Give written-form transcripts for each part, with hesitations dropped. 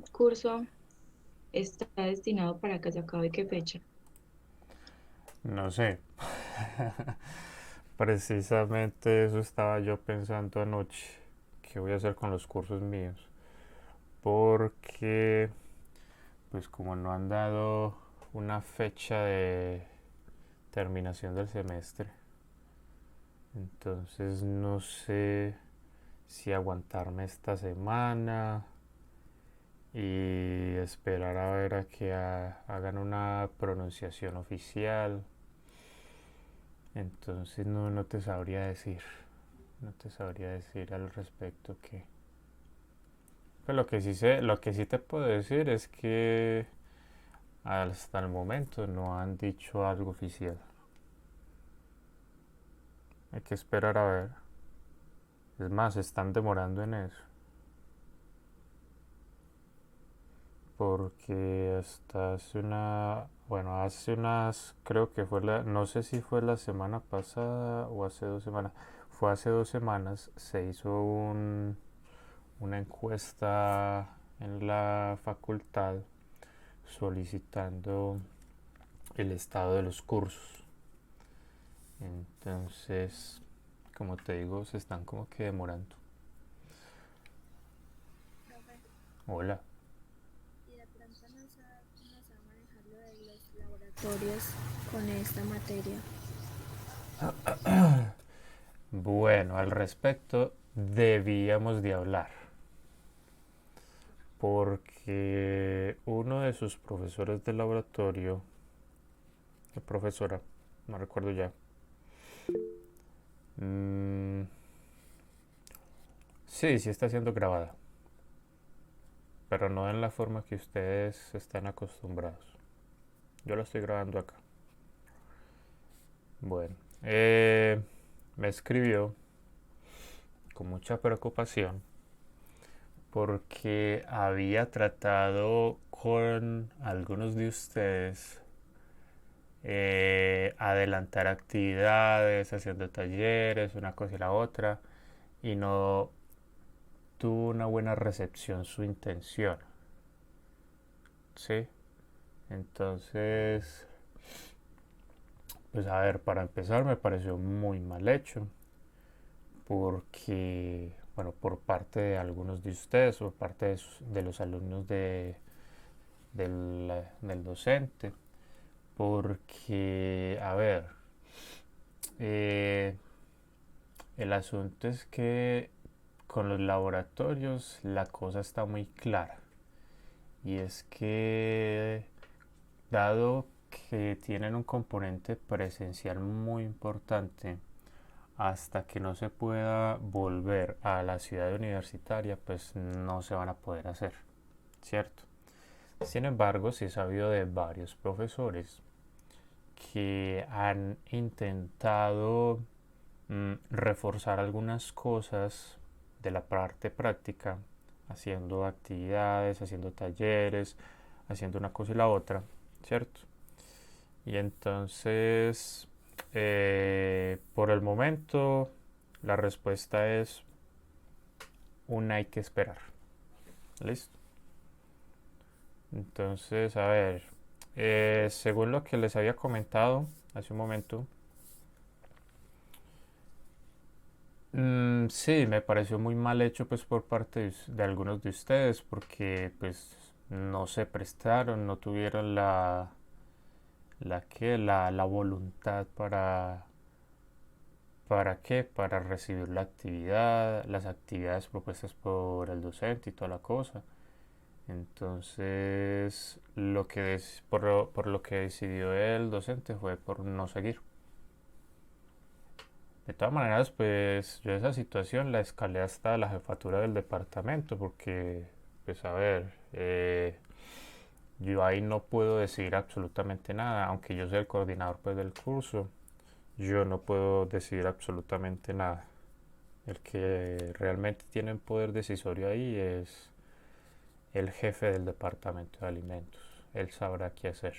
curso está destinado para que se acabe qué fecha? No sé. Precisamente eso estaba yo pensando anoche. ¿Qué voy a hacer con los cursos míos? Porque, pues como no han dado una fecha de terminación del semestre, entonces no sé si aguantarme esta semana y esperar a ver a que hagan una pronunciación oficial. Entonces no te sabría decir, no te sabría decir al respecto que... Pues lo que sí sé, lo que sí te puedo decir es que hasta el momento no han dicho algo oficial. Hay que esperar a ver. Es más, se están demorando en eso. Porque hasta hace una... Bueno, hace unas... Creo que fue la... No sé si fue la semana pasada o hace 2 semanas. Fue hace 2 semanas. Se hizo una encuesta en la facultad solicitando el estado de los cursos. Entonces, como te digo, se están como que demorando. Profe, Hola. y de pronto no se va a manejar lo de los laboratorios con esta materia. Bueno, al respecto debíamos de hablar. Porque uno de sus profesores de laboratorio, la profesora, no recuerdo ya, mm, sí, sí está siendo grabada, pero no en la forma que ustedes están acostumbrados. Yo la estoy grabando acá. Bueno, me escribió con mucha preocupación porque había tratado con algunos de ustedes adelantar actividades, haciendo talleres, una cosa y la otra, y no tuvo una buena recepción su intención, ¿sí? Entonces, pues a ver, para empezar me pareció muy mal hecho, porque, bueno, por parte de algunos de ustedes, por parte de los alumnos del docente, porque, a ver, eh, el asunto es que con los laboratorios la cosa está muy clara. Y es que, dado que tienen un componente presencial muy importante, hasta que no se pueda volver a la ciudad universitaria, pues no se van a poder hacer, ¿cierto? Sin embargo, sí he sabido de varios profesores que han intentado reforzar algunas cosas de la parte práctica, haciendo actividades, haciendo talleres, haciendo una cosa y la otra, ¿cierto? Y entonces, por el momento, la respuesta es un hay que esperar. ¿Listo? Entonces, a ver, según lo que les había comentado hace un momento, sí, me pareció muy mal hecho pues por parte de algunos de ustedes porque pues no se prestaron, no tuvieron la voluntad ¿para qué? Para recibir la actividad, las actividades propuestas por el docente y toda la cosa. Entonces, por lo que decidió el docente fue por no seguir. De todas maneras, pues yo esa situación la escalé hasta la jefatura del departamento porque, pues a ver, yo ahí no puedo decidir absolutamente nada, aunque yo sea el coordinador pues del curso, yo no puedo decidir absolutamente nada. El que realmente tiene el poder decisorio ahí es el jefe del departamento de alimentos. Él sabrá qué hacer.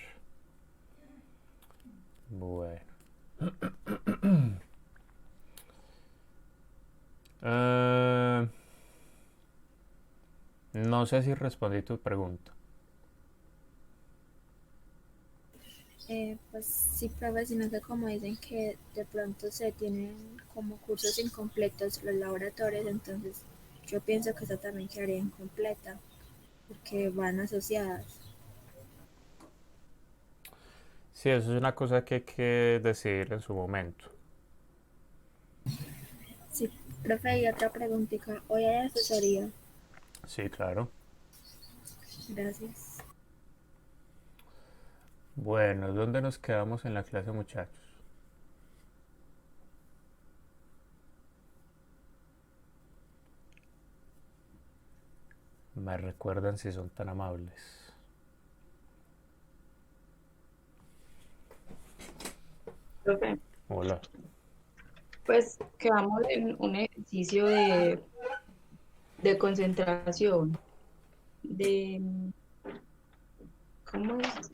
Bueno. Uh, No sé si respondí tu pregunta. Pues sí, profe, sino que como dicen que de pronto se tienen como cursos incompletos los laboratorios, entonces yo pienso que esa también quedaría incompleta, porque van asociadas. Sí, eso es una cosa que hay que decidir en su momento. Sí, profe, y otra preguntita. Hoy hay asesoría. Sí, claro. Gracias. Bueno, ¿dónde nos quedamos en la clase, muchachos? Me recuerdan si son tan amables. Profe, Hola. pues quedamos en un ejercicio de concentración, de, ¿cómo es?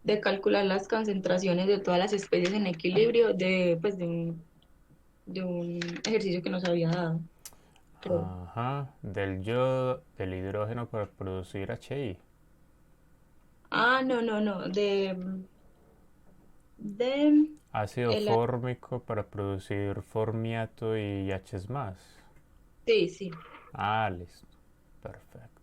De calcular las concentraciones de todas las especies en equilibrio pues, de un ejercicio que nos había dado, creo. Ajá, del yodo, del hidrógeno para producir HI. Ah, no, no, no, de Ácido el, fórmico para producir formiato y H más. sí, sí. Ah, listo. Perfecto.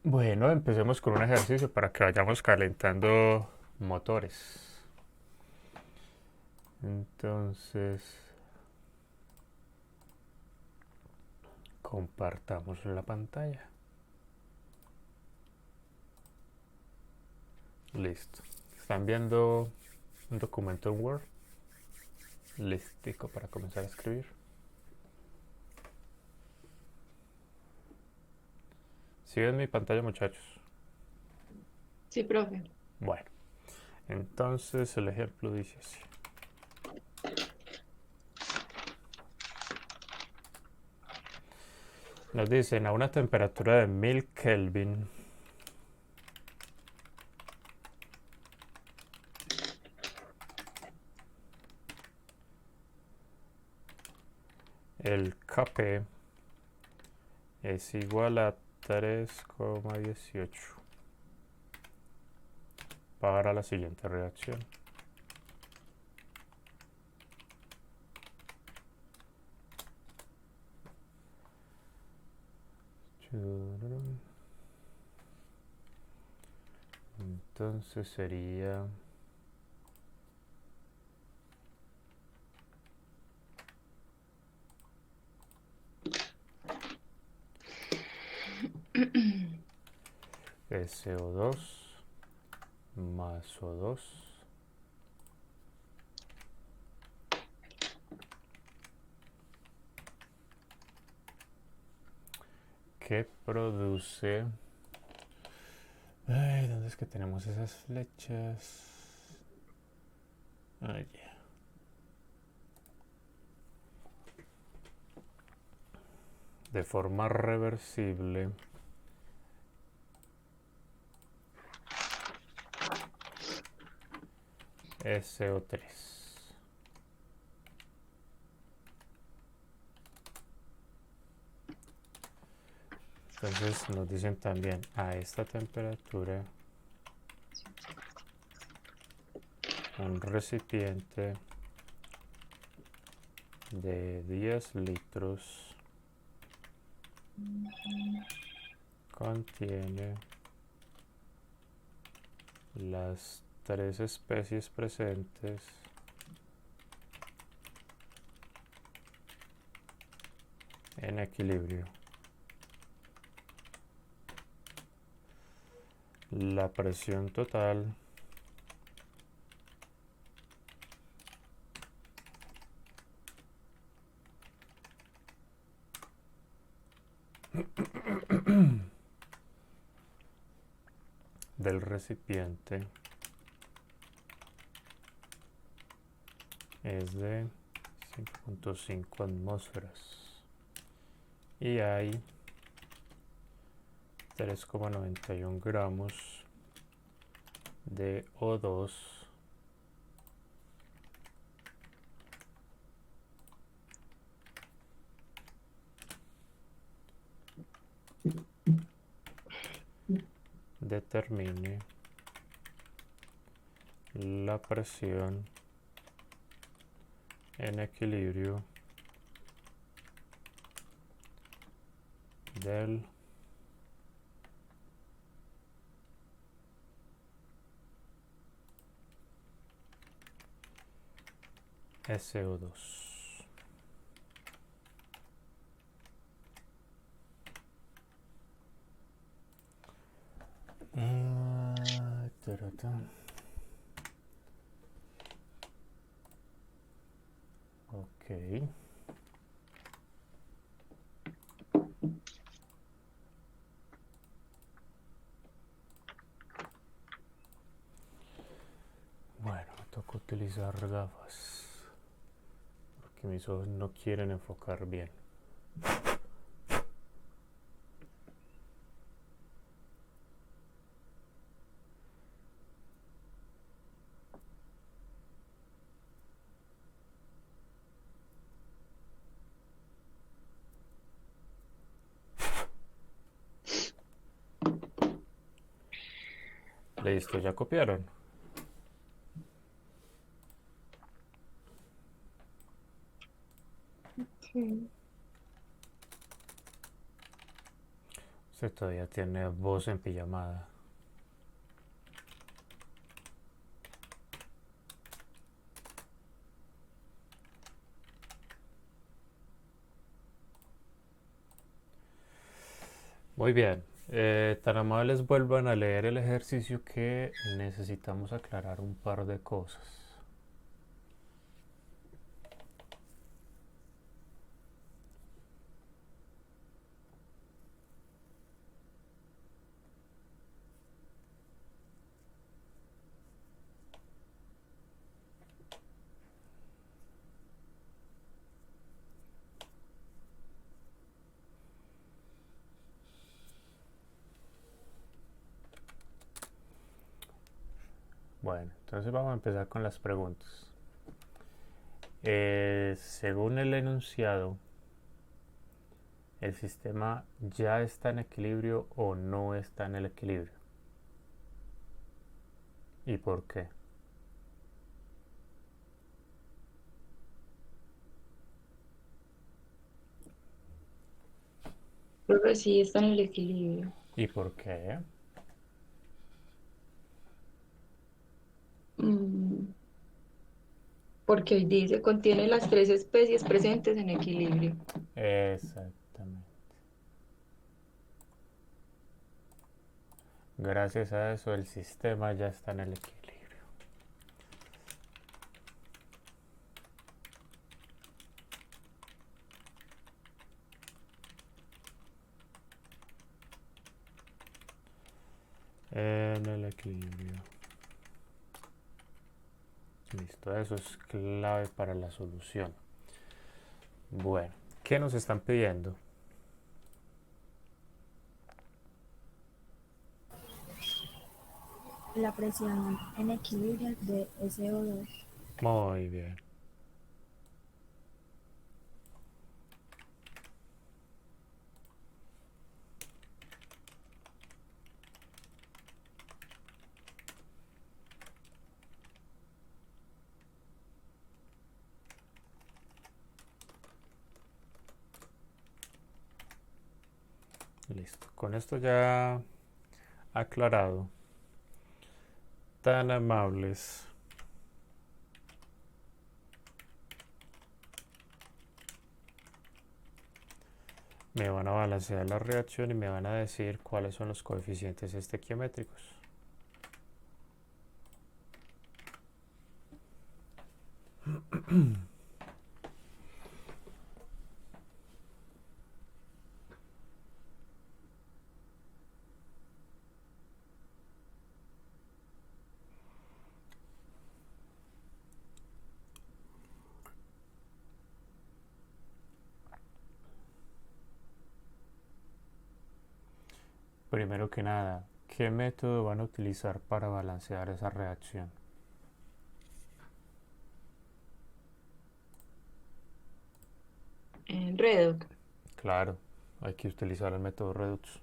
Bueno, empecemos con un ejercicio para que vayamos calentando motores. Entonces, compartamos la pantalla. Listo. ¿Están viendo un documento en Word? Listico para comenzar a escribir. ¿Sí ven mi pantalla, muchachos? Sí, profe. Bueno, entonces el ejemplo dice así. Nos dicen a una temperatura de 1000 Kelvin, el Kp es igual a 3,18 para la siguiente reacción. Entonces sería SO2 más O2 que produce... Ay, ¿dónde es que tenemos esas flechas? Ay, yeah. De forma reversible SO3. Entonces nos dicen también a esta temperatura un recipiente de 10 litros contiene las tres especies presentes en equilibrio. La presión total del recipiente es de 5.5 atmósferas y hay 3,91 gramos de O2 determine la presión en equilibrio del SO2. Ok. Bueno, me toca utilizar gafas porque mis ojos no quieren enfocar bien. Listo, ya copiaron. Sí. Usted todavía tiene voz en pijamada. Muy bien. Tan amables vuelvan a leer el ejercicio que necesitamos aclarar un par de cosas. Bueno, entonces vamos a empezar con las preguntas. Según el enunciado, ¿el sistema ya está en equilibrio o no está en el equilibrio? ¿Y por qué? Creo que sí está en el equilibrio. ¿Y por qué? Mm, Porque hoy dice, contiene las tres especies presentes en equilibrio. Exactamente. Gracias a eso el sistema ya está en el equilibrio. En el equilibrio. Listo, eso es clave para la solución. Bueno, ¿qué nos están pidiendo? La presión en equilibrio de SO2. Muy bien. Listo. Con esto ya aclarado, tan amables. Me van a balancear la reacción y me van a decir cuáles son los coeficientes estequiométricos. Primero que nada, ¿qué método van a utilizar para balancear esa reacción? En redox. Claro, hay que utilizar el método Redox.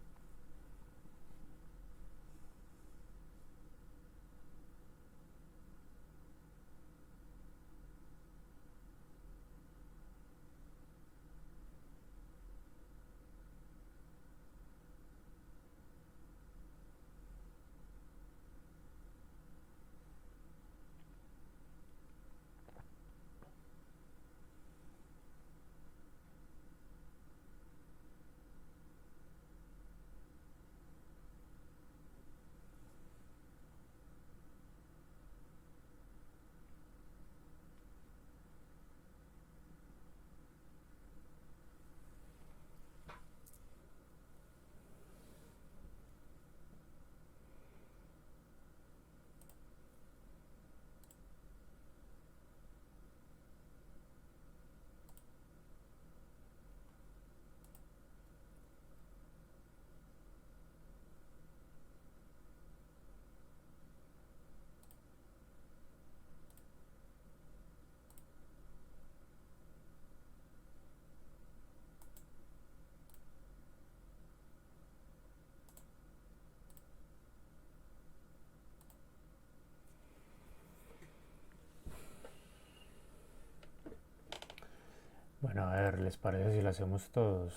Bueno, a ver, ¿les parece si lo hacemos todos?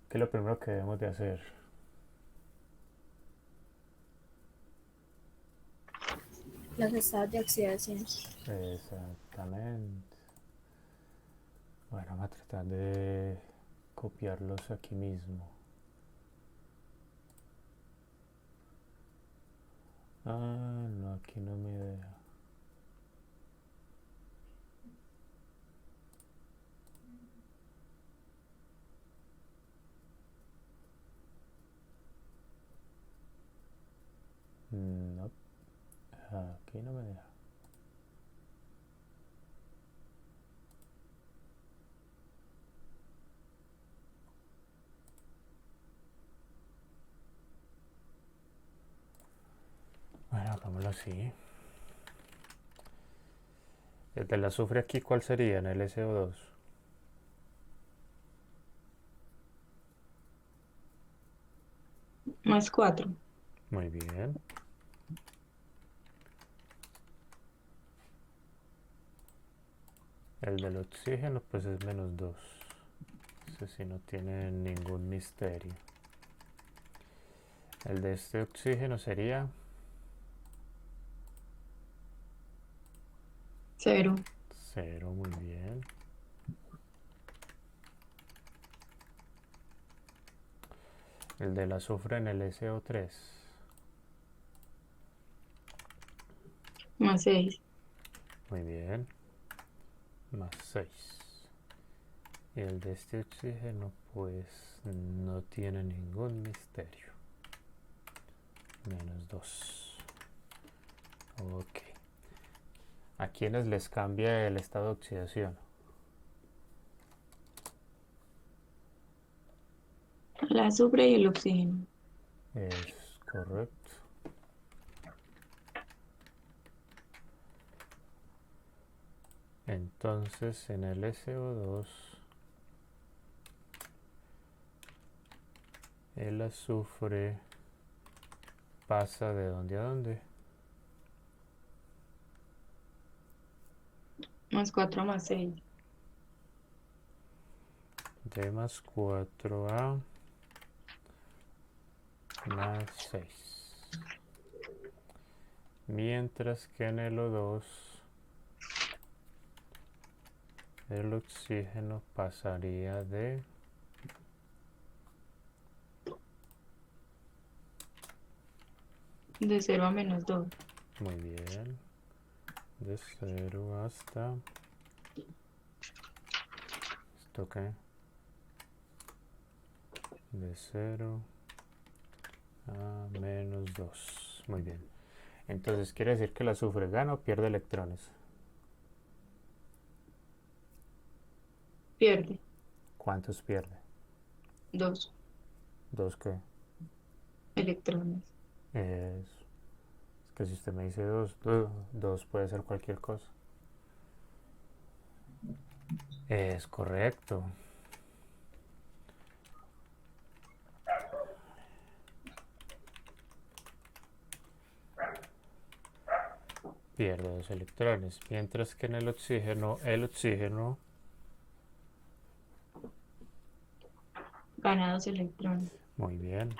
¿Qué es lo primero que debemos de hacer? Los estados de oxidación. Exactamente. Bueno, vamos a tratar de copiarlos aquí mismo. Ah, no, aquí no me deja. No, aquí no me deja. Bueno, hagámoslo así. El del azufre aquí, ¿cuál sería? En el SO2. Más 4. Muy bien. El del oxígeno, pues es -2. Ese sí no tiene ningún misterio. El de este oxígeno sería 0. 0, muy bien. El del azufre en el SO3. Más 6. Muy bien. Más 6. Y el de este oxígeno, pues no tiene ningún misterio. -2. Ok. ¿A quiénes les cambia el estado de oxidación? El azufre y el oxígeno. Es correcto. Entonces en el SO2 el azufre pasa de dónde a dónde. Más 4 más 6. De +4 a +6. Mientras que en el O2 el oxígeno pasaría de De 0 a -2. muy bien, de 0 hasta esto que de 0 a -2. Muy bien. Entonces quiere decir que el azufre gana o pierde electrones. Pierde. ¿Cuántos pierde? 2 ¿Dos qué? electrones. Es que si usted me dice dos puede ser cualquier cosa. Es correcto. Pierde 2 electrones. Mientras que en el oxígeno Gana 2 electrones. muy bien.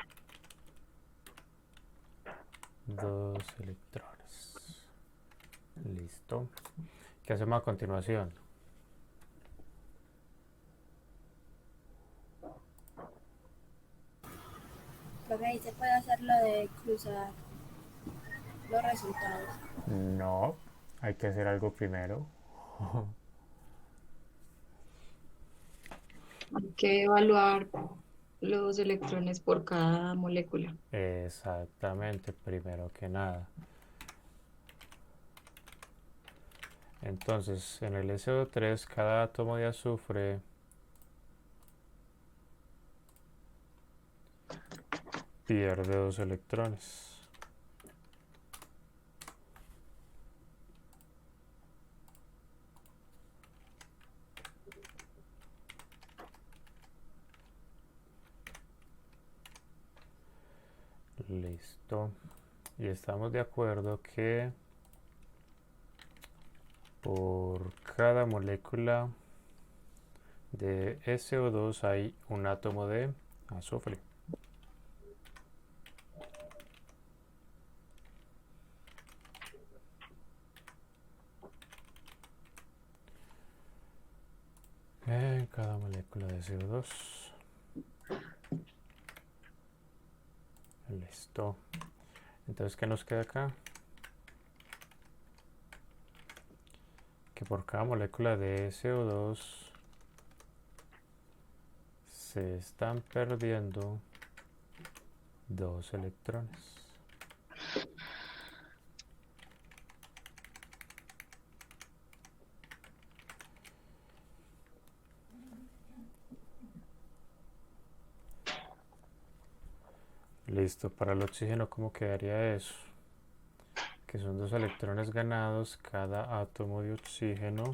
2 electrones. Listo. ¿Qué hacemos a continuación? Creo que ahí se puede hacer lo de cruzar los resultados. No, hay que hacer algo primero. Hay que evaluar los electrones por cada molécula. Exactamente, primero que nada. Entonces, en el SO3, cada átomo de azufre pierde 2 electrones. Listo. Y estamos de acuerdo que por cada molécula de SO2 hay un átomo de azufre. En cada molécula de CO2. Listo. Entonces, ¿qué nos queda acá? Que por cada molécula de SO2 se están perdiendo 2 electrones. Listo, para el oxígeno, ¿cómo quedaría eso? Que son 2 electrones ganados cada átomo de oxígeno.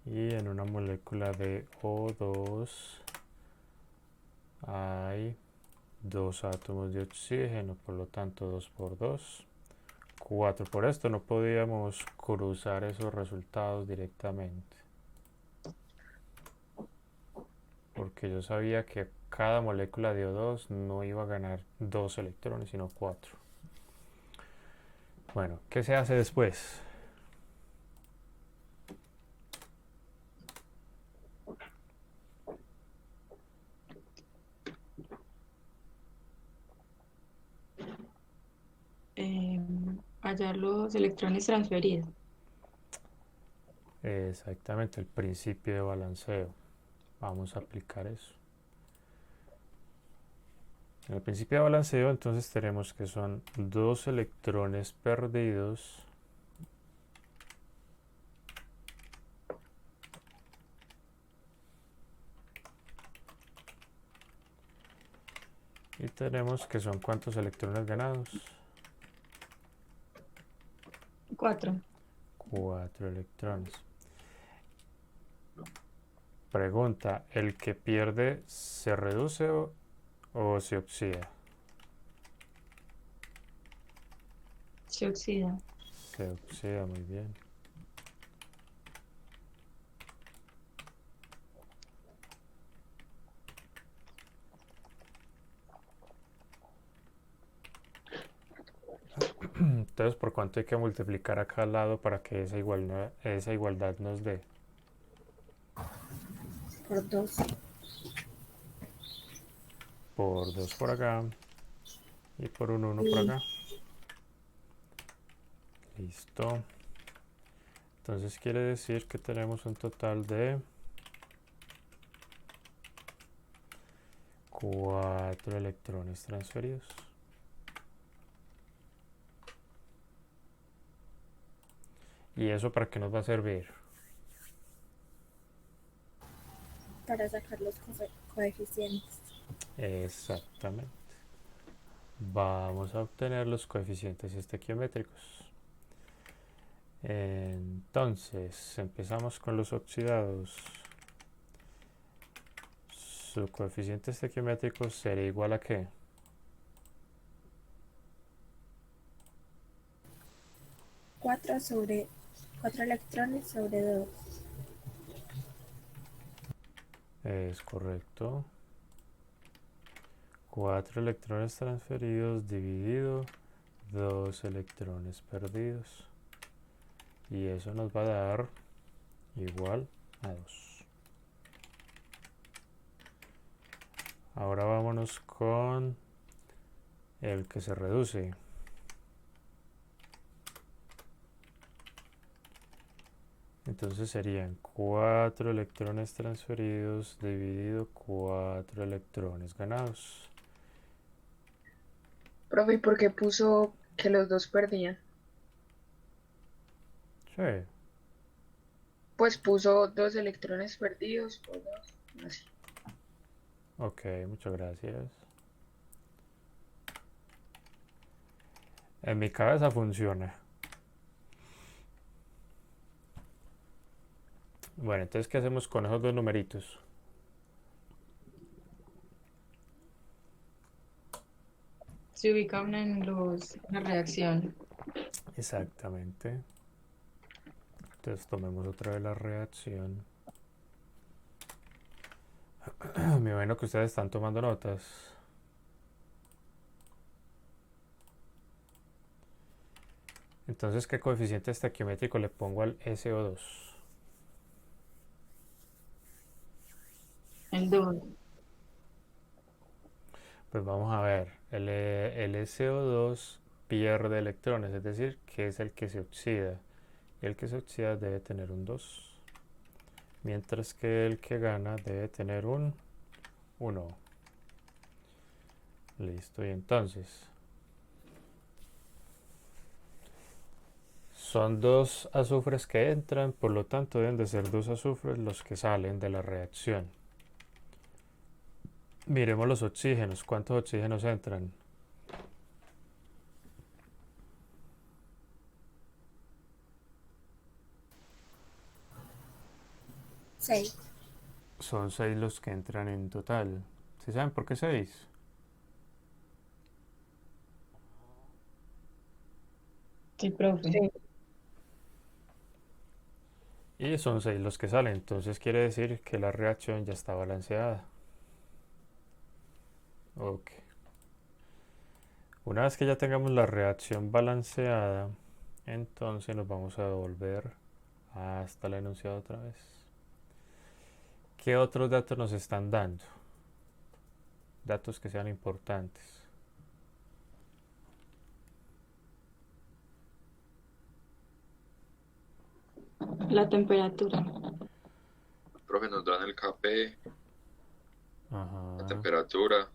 Y en una molécula de O2 hay 2 átomos de oxígeno, por lo tanto 2 por 2, 4. Por esto no podíamos cruzar esos resultados directamente, porque yo sabía que cada molécula de O2 no iba a ganar 2 electrones, sino 4. Bueno, ¿qué se hace después? Hallar los electrones transferidos. Exactamente, el principio de balanceo. Vamos a aplicar eso. En el principio de balanceo, entonces tenemos que son 2 electrones perdidos y tenemos que son ¿cuántos electrones ganados? 4. 4 electrones. Pregunta, ¿el que pierde se reduce o se oxida? Se oxida. Se oxida, muy bien. Entonces, ¿por cuánto hay que multiplicar a cada lado para que esa igualdad nos dé? Por 2. Por 2 por acá y por un 1 por Y acá. Listo. Entonces quiere decir que tenemos un total de 4 electrones transferidos. ¿Y eso para qué nos va a servir? para sacar los coeficientes. Exactamente. Vamos a obtener los coeficientes estequiométricos. Entonces, empezamos con los oxidados. Su coeficiente estequiométrico sería igual a ¿qué? 4 sobre 4 electrones sobre 2. Es correcto. 4 electrones transferidos dividido 2 electrones perdidos. Y eso nos va a dar igual a 2. Ahora vámonos con el que se reduce. Entonces serían 4 electrones transferidos dividido 4 electrones ganados. Profe, ¿y por qué puso que los dos perdían? Sí, Pues puso 2 electrones perdidos por 2. Así. ok, muchas gracias. En mi cabeza funciona. Bueno, entonces, ¿qué hacemos con esos dos numeritos? Se ubican en la reacción. Exactamente. Entonces tomemos otra vez la reacción. Me imagino que ustedes están tomando notas. Entonces, ¿qué coeficiente estequiométrico le pongo al SO2? El 2. Pues vamos a ver. El SO2 pierde electrones, es decir, que es el que se oxida. Y el que se oxida debe tener un 2. Mientras que el que gana debe tener un 1. Listo, y entonces son dos azufres que entran, por lo tanto deben de ser dos azufres los que salen de la reacción. Miremos los oxígenos. ¿Cuántos oxígenos entran? 6. Son 6 los que entran en total. ¿Sí saben por qué 6? Sí, profe. Y son 6 los que salen. Entonces quiere decir que la reacción ya está balanceada. Ok. Una vez que ya tengamos la reacción balanceada, entonces nos vamos a devolver hasta el enunciado otra vez. ¿Qué otros datos nos están dando? Datos que sean importantes. La temperatura. Profe, nos dan el KP, la Ajá. temperatura.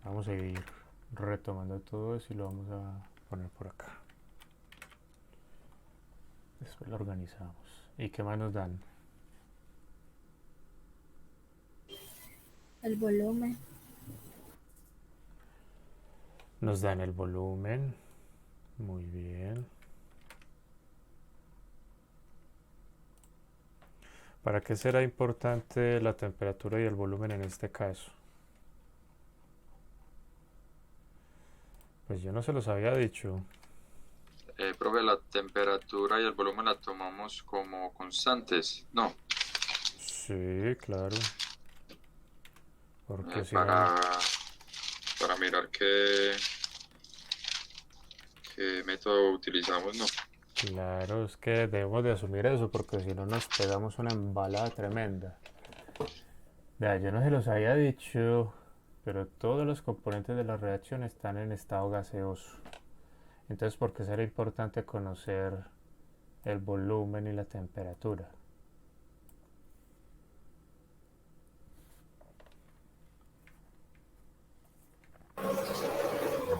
Vamos a ir retomando todo eso y lo vamos a poner por acá. Después lo organizamos. ¿Y qué más nos dan? El volumen. Nos dan el volumen. Muy bien. ¿Para qué será importante la temperatura y el volumen en este caso? Pues yo no se los había dicho. Profe, la temperatura y el volumen la tomamos como constantes. No, Sí, claro. Porque si no, para mirar qué método utilizamos, no. claro, es que debemos de asumir eso porque si no nos pegamos una embalada tremenda. Vea, yo no se los había dicho, pero todos los componentes de la reacción están en estado gaseoso. Entonces, ¿por qué será importante conocer el volumen y la temperatura?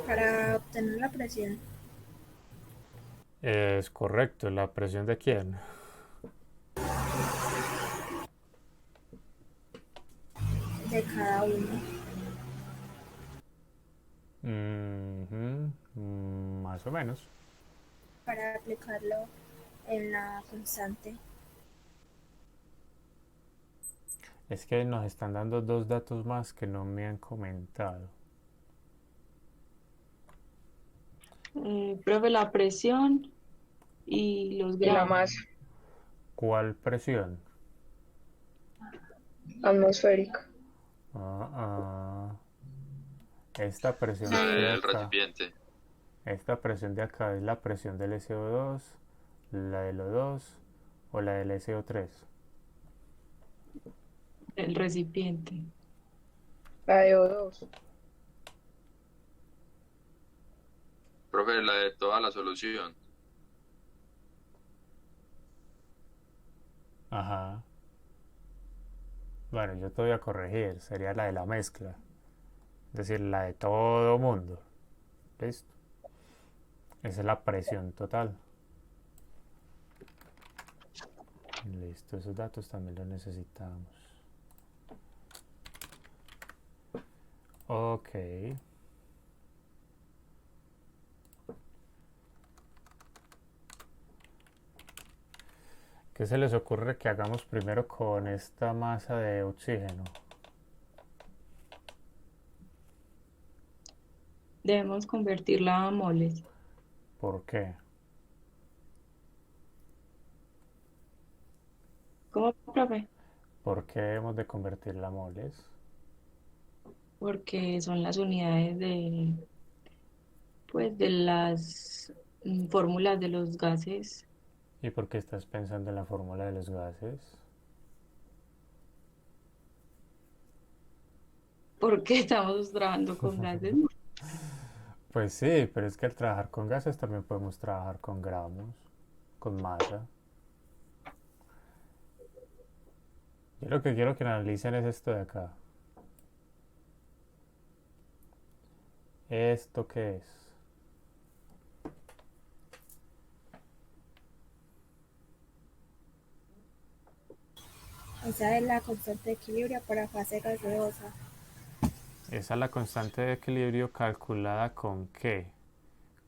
Para obtener la presión Es correcto, ¿la presión de quién? de cada uno. Más o menos. Para aplicarlo en la constante. Es que nos están dando dos datos más que no me han comentado. Profe, la presión y los Y la gramos. masa ¿Cuál presión? atmosférica. Esta presión La de del acá. recipiente. Esta presión de acá es la presión del SO2, la del O2 o la del SO3. El recipiente. La de O2. Profe, la de toda la solución. Ajá. Bueno, yo te voy a corregir. Sería la de la mezcla. Es decir, la de todo mundo. ¿Listo? Esa es la presión total. Listo, esos datos también los necesitamos. Ok. ¿Qué se les ocurre que hagamos primero con esta masa de oxígeno? Debemos convertirla a moles. ¿Por qué? ¿Cómo, profe? ¿Por qué debemos de convertirla a moles? porque son las unidades pues, de las fórmulas de los gases, ¿Y por qué estás pensando en la fórmula de los gases? porque estamos trabajando con gases. Pues sí, pero es que al trabajar con gases también podemos trabajar con gramos, con masa. Yo lo que quiero que analicen es esto de acá. ¿Esto qué es? Esa es la constante de equilibrio para fase gaseosa. Esa es la constante de equilibrio calculada con qué?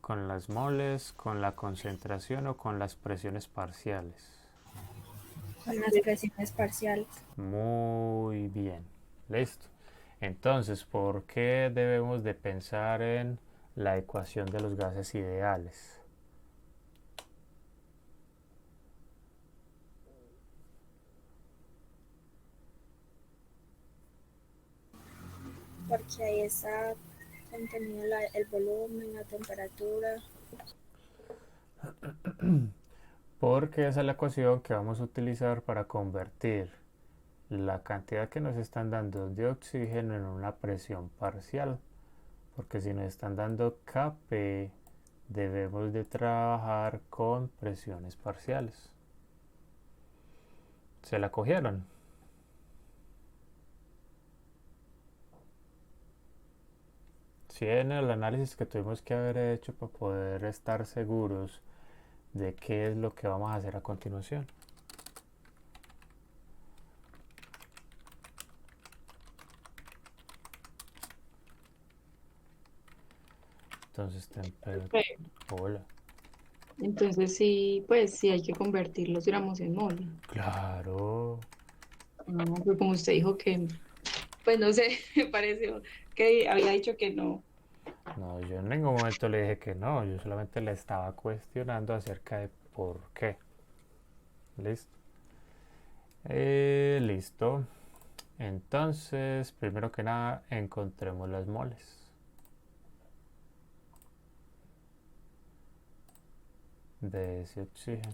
¿Con las moles, con la concentración o con las presiones parciales? Con las presiones parciales. Muy bien. Listo. Entonces, ¿por qué debemos de pensar en la ecuación de los gases ideales? Porque ahí está contenido el volumen, la temperatura. Porque esa es la ecuación que vamos a utilizar para convertir la cantidad que nos están dando de oxígeno en una presión parcial. Porque si nos están dando Kp, debemos de trabajar con presiones parciales. ¿Se la cogieron? Sí, en el análisis que tuvimos que haber hecho para poder estar seguros de qué es lo que vamos a hacer a continuación. Entonces, temperatura. Hola. Entonces sí, pues sí hay que convertir los gramos en mol. Claro. No, pues como usted dijo que, pues no sé, me pareció que había dicho que no. No, yo en ningún momento le dije que no, yo solamente le estaba cuestionando acerca de por qué. Listo. Listo. Entonces, primero que nada, encontremos las moles de ese oxígeno.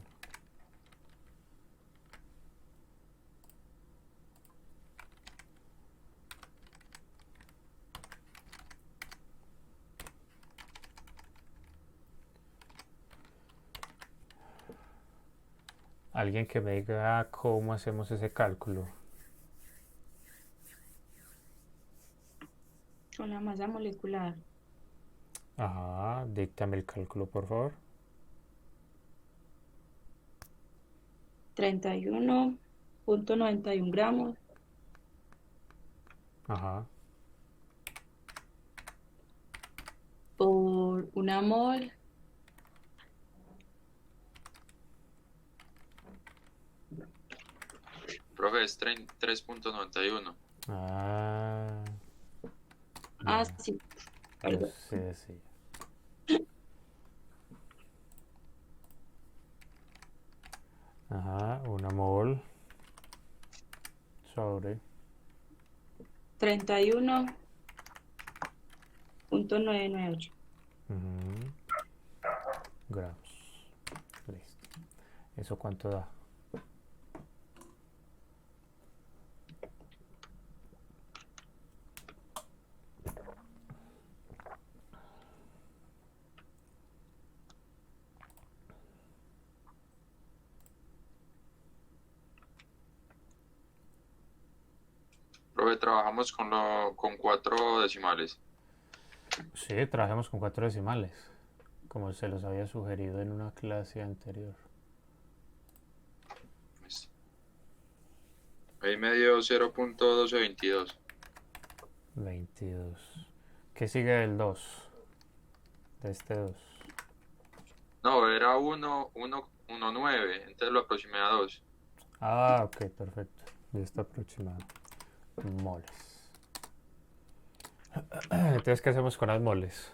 Alguien que me diga cómo hacemos ese cálculo. Con la masa molecular. Ajá, díctame el cálculo, por favor. 31,91 gramos Ajá. por una mol Profe, es 3.91. Ah, Ah, bien. sí, Yo perdón. sí decía. Ajá, una mol sobre 31,998. ujú, gramos. Listo. ¿Eso cuánto da? Profe, trabajamos con 4 decimales. Sí, trabajamos con 4 decimales, como se los había sugerido en una clase anterior. Listo. Ahí me dio 0.1222. 22. ¿Qué sigue del 2? De este 2. No, era 1,19, entonces lo aproximé a 2. Ah, ok, perfecto. Ya está aproximado. Moles. Entonces, ¿qué hacemos con las moles?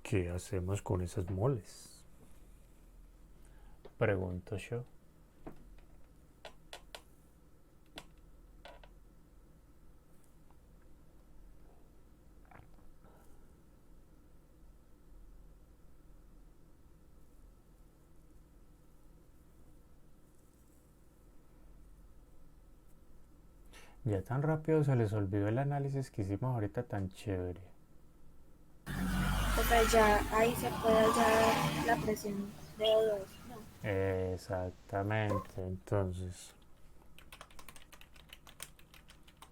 ¿Qué hacemos con esas moles? Pregunto yo. Ya tan rápido se les olvidó el análisis que hicimos ahorita tan chévere. Porque ya ahí se puede hallar la presión de O2, ¿no? Exactamente, entonces,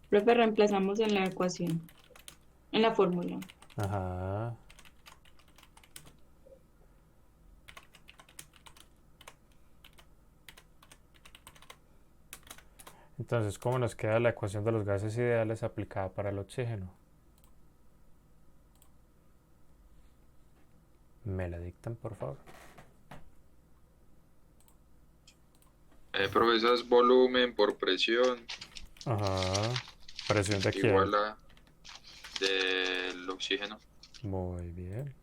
Profe, reemplazamos en la ecuación, en la fórmula. ajá. Entonces, ¿cómo nos queda la ecuación de los gases ideales aplicada para el oxígeno? ¿Me la dictan, por favor? Profe, esa es volumen por presión Ajá. ¿Presión de quién? igual a del oxígeno. Muy bien.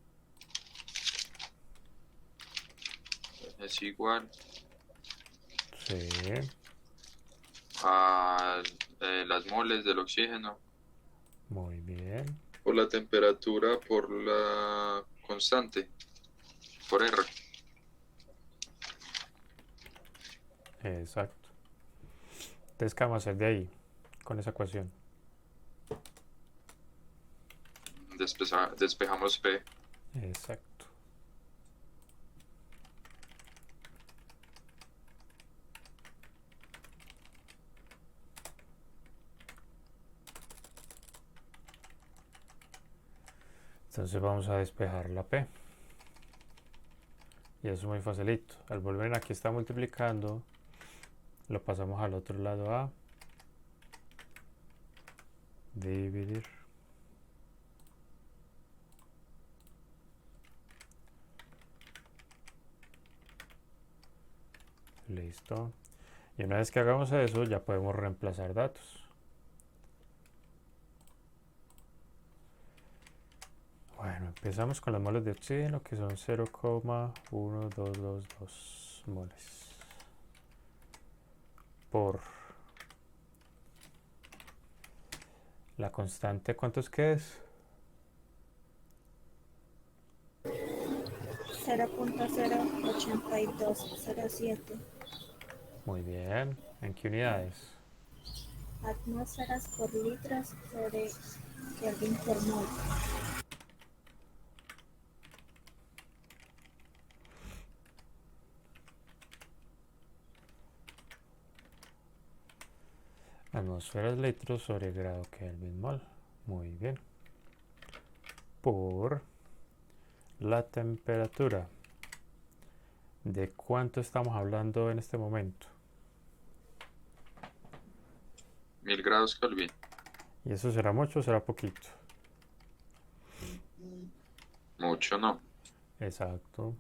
Es igual Sí. a las moles del oxígeno Muy bien. por la temperatura por la constante, por R. Exacto. Entonces, ¿qué vamos a hacer de ahí con esa ecuación? Despejamos P. Exacto. Entonces vamos a despejar la P. Y eso es muy facilito. Al volver aquí está multiplicando, lo pasamos al otro lado a dividir. Listo. Y una vez que hagamos eso, ya podemos reemplazar datos. Bueno, empezamos con las moles de oxígeno, que son 0,1222 moles por la constante. ¿Cuántos que es? 0.08207 Muy bien. ¿En qué unidades? atmósferas por litros sobre Kelvin por mol. Atmósferas litros sobre grado Kelvin mol. Muy bien. Por la temperatura. ¿De cuánto estamos hablando en este momento? 1000 grados Kelvin. ¿Y eso será mucho o será poquito? Mucho, ¿no? Exacto.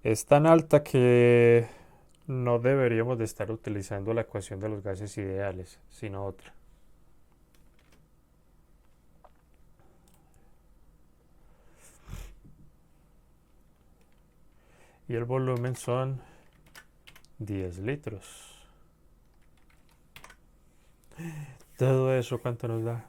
Es tan alta que no deberíamos de estar utilizando la ecuación de los gases ideales, sino otra. Y el volumen son 10 litros. Todo eso, ¿cuánto nos da?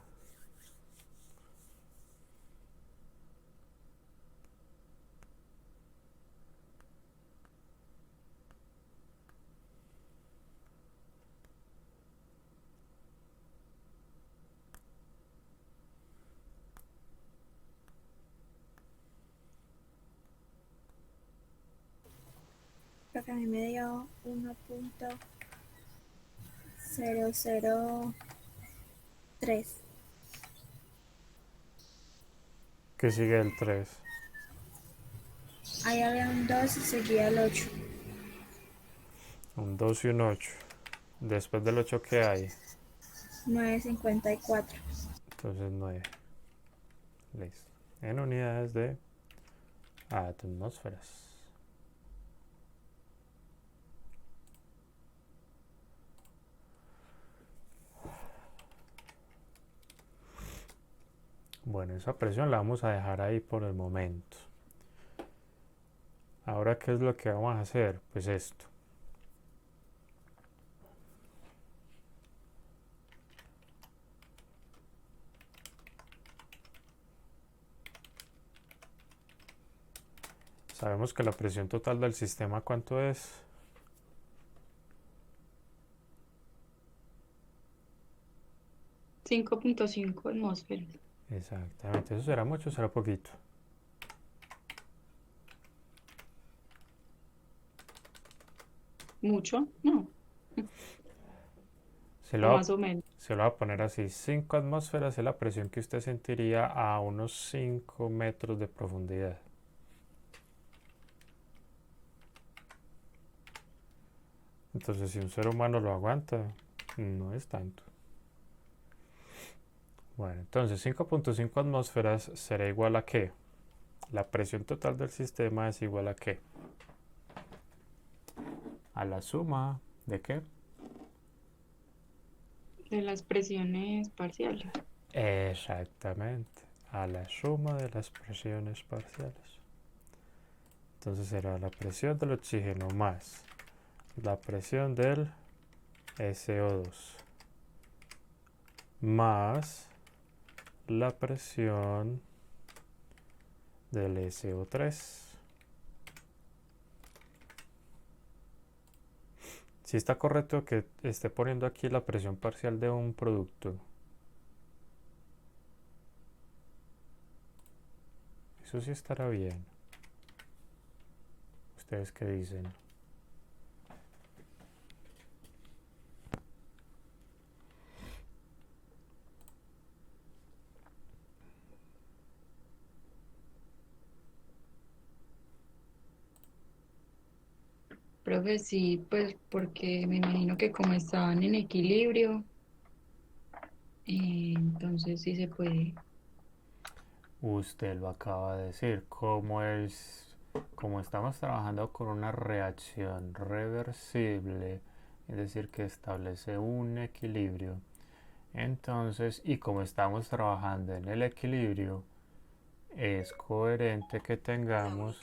Creo que a mí me dio 1.003. ¿Qué sigue el 3? Ahí había un 2 y seguía el 8. Un 2 y un 8. Después del 8, ¿qué hay? 9.54. Entonces 9. Listo. En unidades de atmósferas. Bueno, esa presión la vamos a dejar ahí por el momento. Ahora, ¿qué es lo que vamos a hacer? Pues esto. Sabemos que la presión total del sistema, ¿cuánto es? 5.5 atmósferas. Exactamente. ¿Eso será mucho o será poquito? ¿Mucho? No, Se o lo, va, más o menos. se lo va a poner así. 5 atmósferas es la presión que usted sentiría a unos 5 metros de profundidad. Entonces, si un ser humano lo aguanta, no es tanto. Bueno, entonces 5.5 atmósferas será igual a ¿qué? La presión total del sistema es igual a ¿qué? A la suma de ¿qué? De las presiones parciales. Exactamente, a la suma de las presiones parciales. Entonces será la presión del oxígeno más la presión del SO2 más la presión del SO3. Si está correcto que esté poniendo aquí la presión parcial de un producto. Eso sí estará bien. ¿Ustedes qué dicen? Profe, sí, pues porque me imagino que como estaban en equilibrio, entonces sí se puede. Usted lo acaba de decir, como estamos trabajando con una reacción reversible, es decir, que establece un equilibrio, entonces, y como estamos trabajando en el equilibrio, es coherente que tengamos,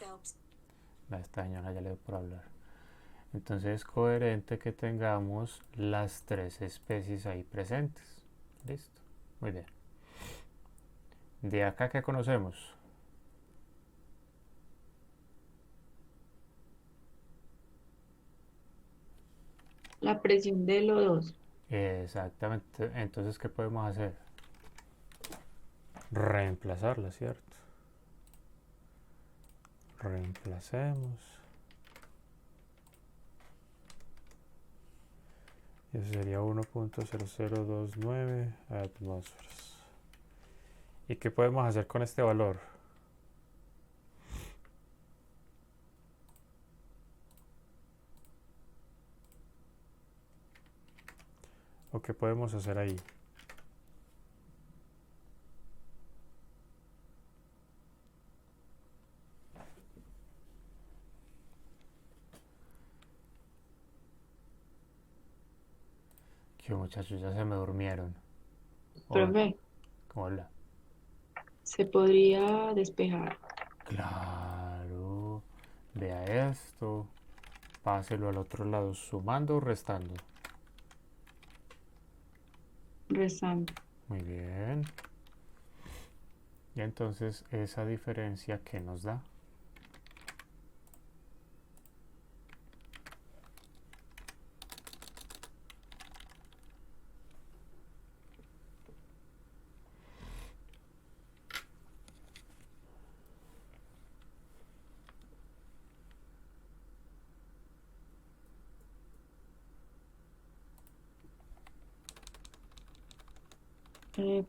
esta señora ya le dio por hablar, entonces es coherente que tengamos las tres especies ahí presentes. Listo, muy bien. De acá que conocemos. La presión del O2. Exactamente. Entonces, ¿qué podemos hacer? Reemplazarla, ¿cierto? Reemplacemos. Y eso sería 1.0029 atmósferas. ¿Y qué podemos hacer con este valor? ¿O qué podemos hacer ahí? Que muchachos ya se me durmieron. Hola. Profe, Hola. se podría despejar. Claro. Vea esto. Páselo al otro lado, sumando o restando. Rezando. Muy bien. Y entonces esa diferencia que nos da.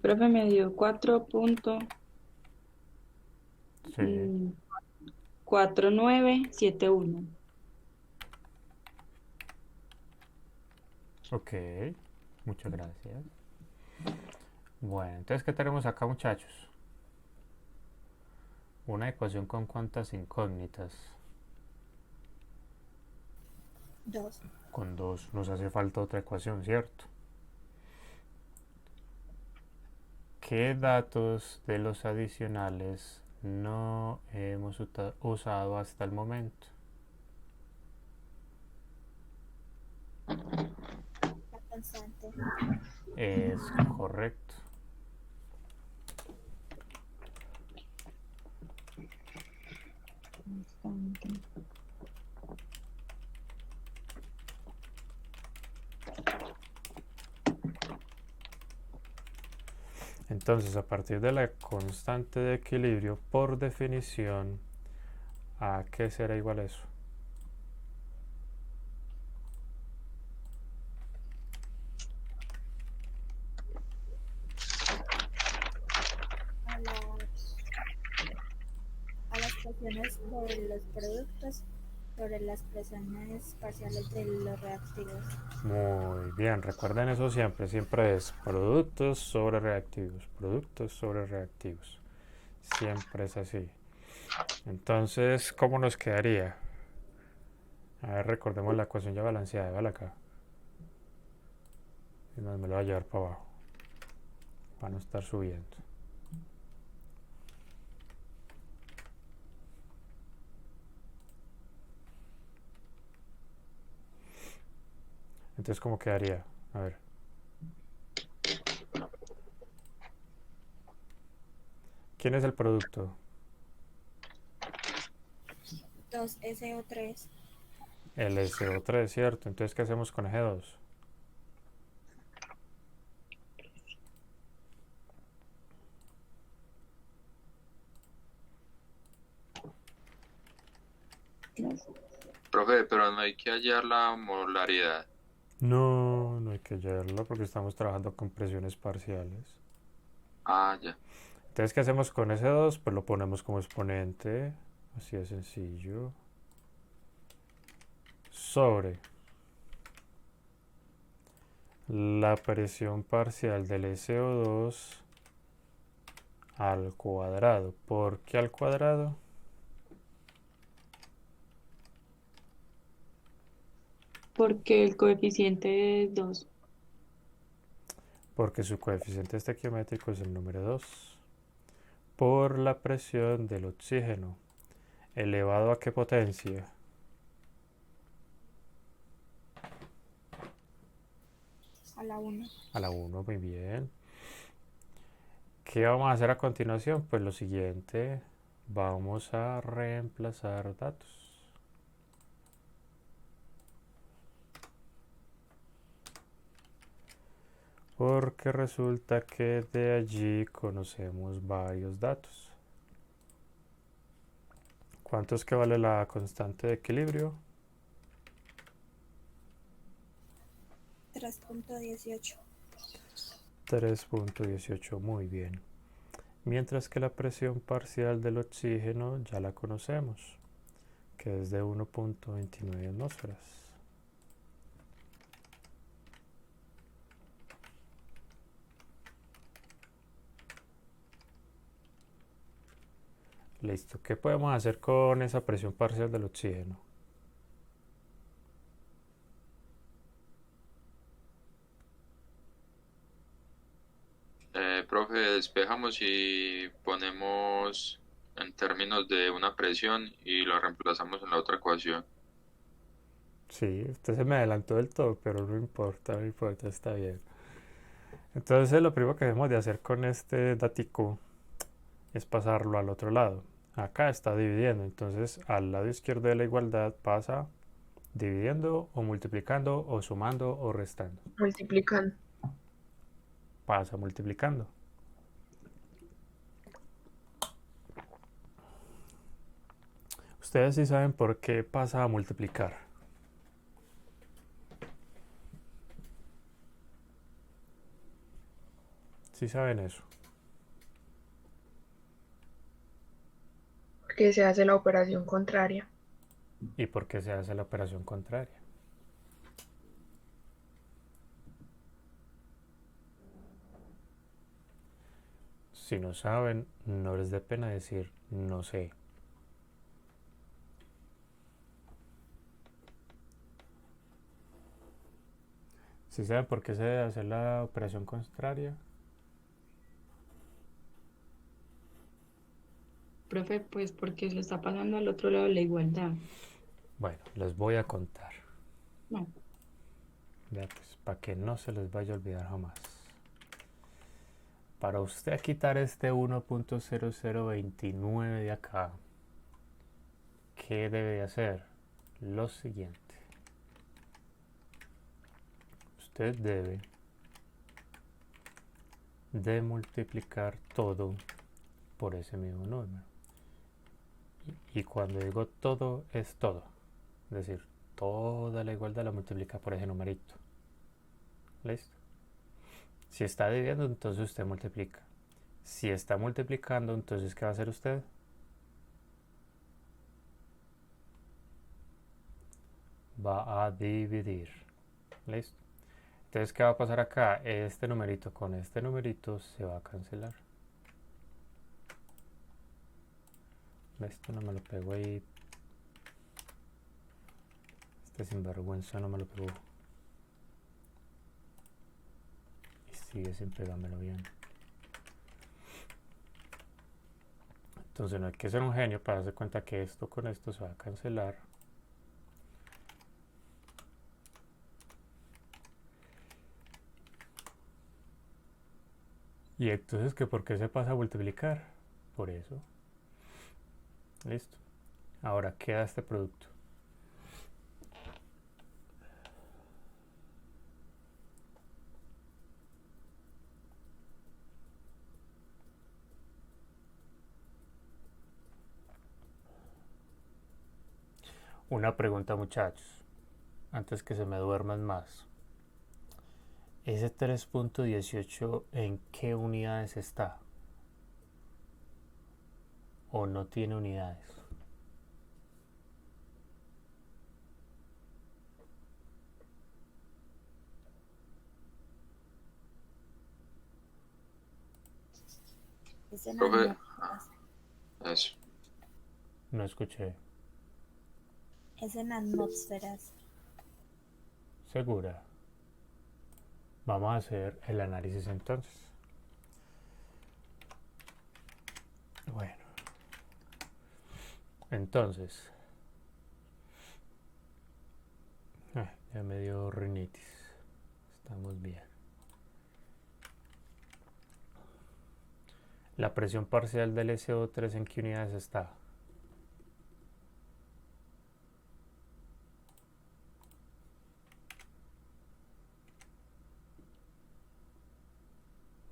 Profe, me dio Sí. 4.4971. Ok. Muchas gracias. Bueno, entonces, ¿qué tenemos acá, muchachos? Una ecuación con cuántas incógnitas. 2. Con dos. Nos hace falta otra ecuación, ¿cierto? ¿Qué datos de los adicionales no hemos usado hasta el momento? La constante. Es correcto. Constante. Entonces, a partir de la constante de equilibrio, por definición, ¿a qué será igual eso? A las presiones de los productos sobre las presiones parciales de los reactivos. Muy bien, recuerden eso siempre, siempre es productos sobre reactivos, productos sobre reactivos. Siempre es así. Entonces, ¿cómo nos quedaría? A ver, recordemos la ecuación ya balanceada, ¿vale? Acá. Y me lo va a llevar para abajo, para no estar subiendo. Entonces, ¿cómo quedaría? A ver. ¿Quién es el producto? 2SO3. El SO3, ¿cierto? Entonces, ¿qué hacemos con G2? Profe, pero no hay que hallar la molaridad. No, no hay que hallarlo porque estamos trabajando con presiones parciales. Ah, ya. Entonces, ¿qué hacemos con S2? Pues lo ponemos como exponente, así de sencillo, sobre la presión parcial del SO2 al cuadrado. ¿Por qué al cuadrado? Porque el coeficiente es 2. Porque su coeficiente estequiométrico es el número 2. Por la presión del oxígeno. ¿Elevado a qué potencia? A la 1. A la 1, muy bien. ¿Qué vamos a hacer a continuación? Pues lo siguiente, vamos a reemplazar datos. Porque resulta que de allí conocemos varios datos. ¿Cuánto es que vale la constante de equilibrio? 3.18. 3.18, muy bien. Mientras que la presión parcial del oxígeno ya la conocemos, que es de 1.29 atmósferas. Listo. ¿Qué podemos hacer con esa presión parcial del oxígeno? Profe, despejamos y ponemos en términos de una presión y lo reemplazamos en la otra ecuación. Sí, usted se me adelantó del todo, pero no importa, no importa, está bien. Entonces lo primero que debemos de hacer con este datico es pasarlo al otro lado. Acá está dividiendo, entonces al lado izquierdo de la igualdad pasa dividiendo o multiplicando o sumando o restando. Multiplicando. Pasa multiplicando. Ustedes sí saben por qué pasa a multiplicar. Sí saben eso. Que se hace la operación contraria. ¿Y por qué se hace la operación contraria? Si no saben, no les dé pena decir no sé. ¿Sí saben por qué se debe hacer la operación contraria? Profe, pues porque se está pasando al otro lado de la igualdad. Bueno, les voy a contar. No. Vea pues, para que no se les vaya a olvidar jamás. Para usted quitar este 1.0029 de acá, ¿qué debe de hacer? Lo siguiente. Usted debe de multiplicar todo por ese mismo número. Y cuando digo todo, es todo. Es decir, toda la igualdad la multiplica por ese numerito. ¿Listo? Si está dividiendo, entonces usted multiplica. Si está multiplicando, entonces ¿qué va a hacer usted? Va a dividir. ¿Listo? Entonces, ¿qué va a pasar acá? Este numerito con este numerito se va a cancelar. Esto no me lo pegó ahí. Este sinvergüenza no me lo pegó. Y sigue sin pegármelo bien. Entonces no hay que ser un genio para darse cuenta que esto con esto se va a cancelar. Y entonces, ¿que por qué se pasa a multiplicar? Por eso. Listo. Ahora queda este producto. Una pregunta, muchachos, antes que se me duerman más. ¿Ese 3.18 en qué unidades está? ¿O no tiene unidades? Es en Profe, atmósferas. eso. No escuché. Es en atmósferas. ¿Segura? Vamos a hacer el análisis entonces. Bueno. Entonces. Ya me dio rinitis. Estamos bien. La presión parcial del SO3 ¿en qué unidades está?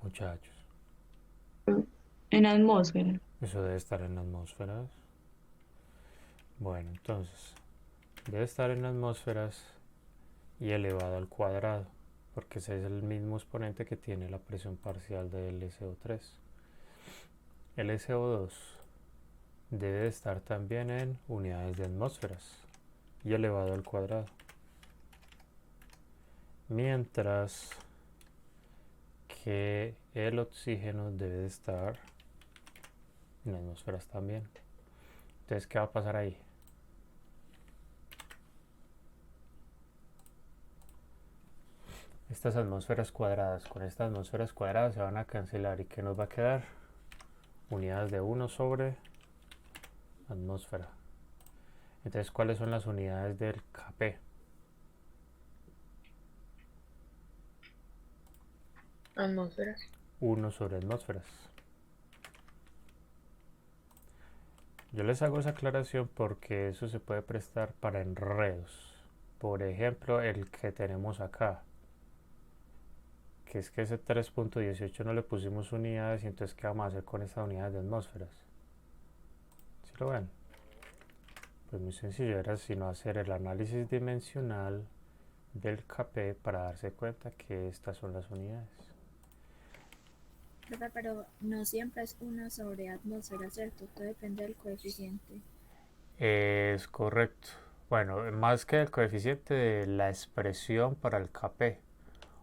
Muchachos. En atmósfera. Eso debe estar en atmósferas. Bueno, entonces. Debe estar en atmósferas y elevado al cuadrado. Porque ese es el mismo exponente que tiene la presión parcial del SO3. El SO2 debe estar también en unidades de atmósferas y elevado al cuadrado. Mientras que el oxígeno debe estar en atmósferas también. Entonces, ¿qué va a pasar ahí? Estas atmósferas cuadradas con estas atmósferas cuadradas se van a cancelar. ¿Y qué nos va a quedar? Unidades de 1 sobre atmósfera. Entonces, ¿cuáles son las unidades del Kp? Atmósferas. 1 sobre atmósferas. Yo les hago esa aclaración porque eso se puede prestar para enredos. Por ejemplo, el que tenemos acá, que es que ese 3.18 no le pusimos unidades y entonces ¿qué vamos a hacer con estas unidades de atmósferas? ¿Sí lo ven? Pues muy sencillo, era sino hacer el análisis dimensional del Kp para darse cuenta que estas son las unidades. Profe, pero no siempre es 1/atmósfera, ¿cierto? Todo depende del coeficiente. Es correcto. Bueno, más que el coeficiente de la expresión para el Kp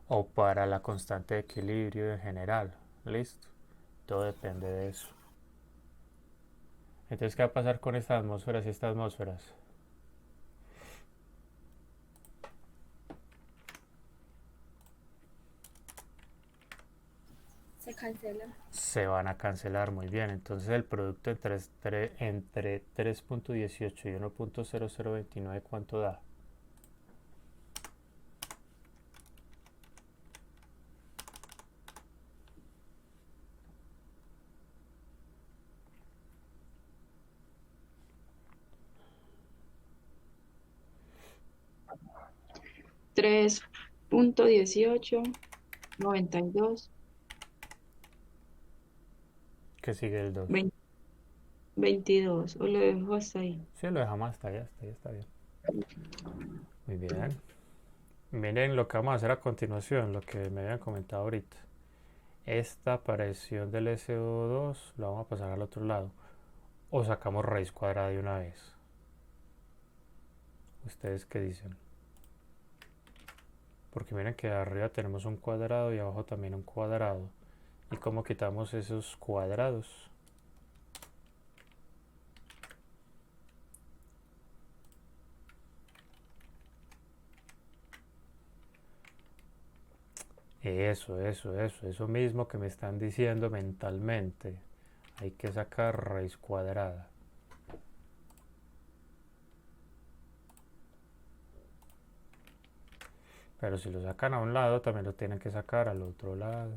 o para la constante de equilibrio en general. ¿Listo? Todo depende de eso. Entonces, ¿qué va a pasar con estas atmósferas y estas atmósferas? Se cancela. Se van a cancelar, muy bien. Entonces el producto entre 3.18 y 1.0029, ¿cuánto da? 3.1892, ¿Qué sigue el 2? 22. O lo dejo hasta ahí. Sí, lo dejamos hasta allá está bien. Muy bien. Miren lo que vamos a hacer a continuación, lo que me habían comentado ahorita. Esta presión del SO2 la vamos a pasar al otro lado. O sacamos raíz cuadrada de una vez. ¿Ustedes qué dicen? Porque miren que arriba tenemos un cuadrado y abajo también un cuadrado. ¿Y cómo quitamos esos cuadrados? Eso mismo que me están diciendo mentalmente. Hay que sacar raíz cuadrada. Pero si lo sacan a un lado, también lo tienen que sacar al otro lado.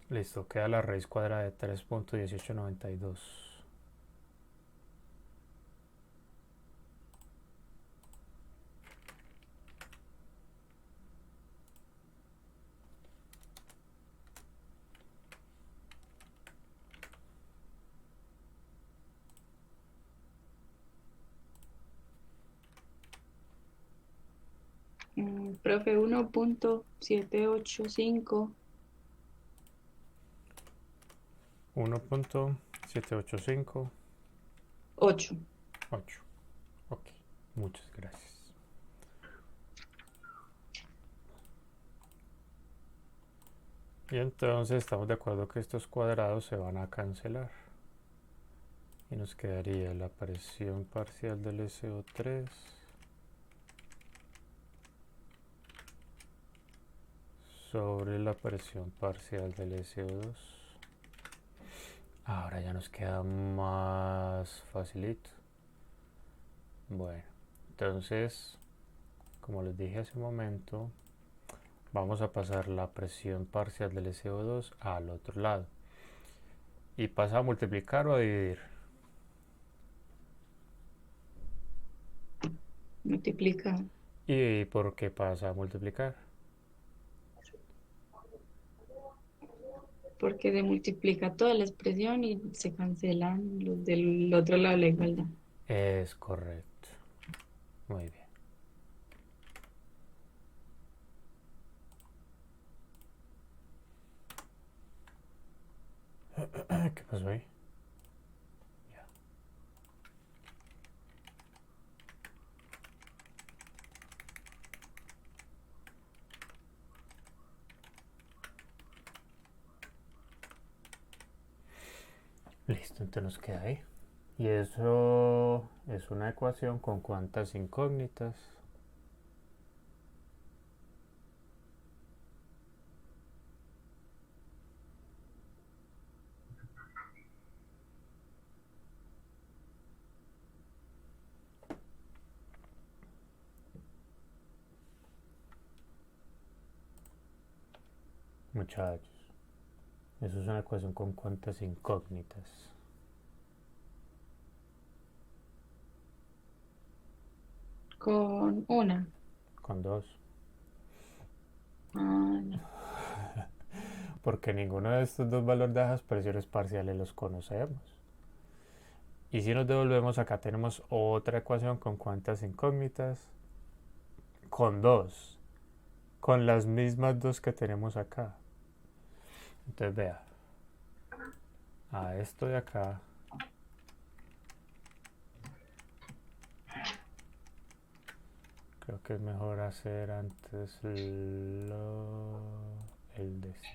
Listo, queda la raíz cuadrada de 3.1892. Profe, 1.785. 1.785. 8. 8. Ok, muchas gracias. Y entonces estamos de acuerdo que estos cuadrados se van a cancelar. Y nos quedaría la presión parcial del SO3 sobre la presión parcial del SO2. Ahora ya nos queda más facilito. Bueno, entonces, como les dije hace un momento, vamos a pasar la presión parcial del SO2 al otro lado. Y pasa a multiplicar o a dividir. Multiplica. ¿Y por qué pasa a multiplicar? Porque se multiplica toda la expresión y se cancelan los del otro lado de la igualdad. Es correcto. Muy bien. ¿Qué pasó ahí? Ya. Listo, entonces nos queda ahí. Y eso es una ecuación con cuántas incógnitas. Muchachos, eso es una ecuación con cuántas incógnitas. Con una. Con dos. Ah, no. Porque ninguno de estos dos valores de las presiones parciales los conocemos. Y si nos devolvemos, acá tenemos otra ecuación con cuántas incógnitas. Con dos. Con las mismas dos que tenemos acá. Entonces vea. A esto de acá. Creo que es mejor hacer antes el de este.